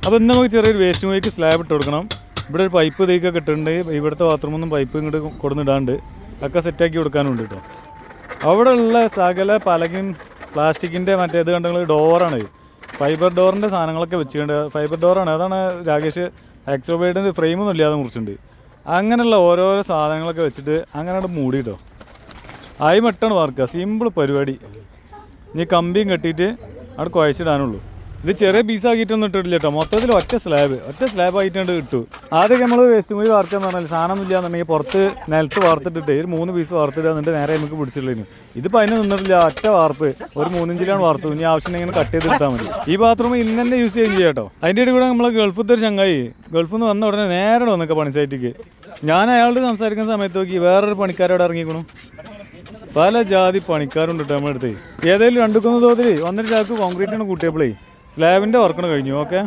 അപ്പോൾ ഇന്ന് നമുക്ക് ചെറിയൊരു വേസ്റ്റ് മൂവിക്ക് സ്ലാബ് ഇട്ട് കൊടുക്കണം. ഇവിടെ ഒരു പൈപ്പ് തേക്കൊക്കെ ഇട്ടിട്ടുണ്ട്. ഇവിടുത്തെ ബാത്റൂമൊന്നും പൈപ്പ് ഇങ്ങോട്ട് കൊടുന്നിടാണ്ട് ഒക്കെ സെറ്റാക്കി കൊടുക്കാനുണ്ട് കേട്ടോ. അവിടെ ഉള്ള സകല പലകയും പ്ലാസ്റ്റിക്കിൻ്റെ മറ്റേത് കണ്ടെങ്കിൽ ഡോറാണ്, ഫൈബർ ഡോറിൻ്റെ സാധനങ്ങളൊക്കെ വെച്ചിട്ടുണ്ട്. ഫൈബർ ഡോറാണ്, അതാണ് രാകേഷ് എക്സോബൈഡിൻ്റെ ഫ്രെയിമൊന്നും ഇല്ലാതെ മുറിച്ചിട്ടുണ്ട്. അങ്ങനെയുള്ള ഓരോരോ സാധനങ്ങളൊക്കെ വെച്ചിട്ട് അങ്ങനെ അവിടെ മൂടി കേട്ടോ. ആയി മട്ടാണ് വാർക്കുക, സിമ്പിൾ പരിപാടി. ഇനി കമ്പിയും കെട്ടിയിട്ട് അവിടെ കുഴച്ചിടാനുള്ളൂ. ഇത് ചെറിയ പീസാക്കിയിട്ടൊന്നും ഇട്ടിട്ടില്ല കേട്ടോ, മൊത്തത്തിൽ ഒറ്റ സ്ലാബ് ആയിട്ടുണ്ട് കിട്ടും. ആദ്യമൊക്കെ നമ്മൾ വേസ്റ്റ് മൂവി വാർക്കുക എന്ന് പറഞ്ഞാൽ സാധനം ഇല്ല എന്നുണ്ടെങ്കിൽ പുറത്ത് നിലത്ത് വാർത്തിട്ടിട്ട് ഒരു 3 പീസ് വാർത്തിട്ട് എന്നിട്ട് നേരെ നമുക്ക് പിടിച്ചിട്ടുള്ളൂ. ഇതിപ്പോൾ അതിന് നിന്നിട്ടില്ല, ഒറ്റ വാർപ്പ് ഒരു 3 ഇഞ്ചിലാണ് വാർത്തു. ഇനി ആവശ്യം ഇങ്ങനെ കട്ട് ചെയ്തെടുത്താൽ മതി. ഈ ബാത്റൂം ഇന്ന് തന്നെ യൂസ് ചെയ്യാം കേട്ടോ. അതിൻ്റെ ഇടയിൽ കൂടെ നമ്മൾ ഗൾഫിലത്തെ ഒരു ചങ്ങായി ഗൾഫിൽ നിന്ന് വന്ന ഉടനെ നേരെ വന്നൊക്കെ പണി സൈറ്റിക്ക്. ഞാൻ അയാളോട് സംസാരിക്കുന്ന സമയത്ത് നോക്കി വേറൊരു പണിക്കാരോട് ഇറങ്ങിക്കണു. പല ജാതി പണിക്കാരുണ്ട് കേട്ടോ നമ്മുടെ അടുത്ത്. ഏതായാലും 2 തോതിൽ 1.5 ചാക്ക് കോൺക്രീറ്റാണ് കൂട്ടിയപ്പോഴേ സ്ലാബിൻ്റെ വർക്കാണ് കഴിഞ്ഞു. ഓക്കെ.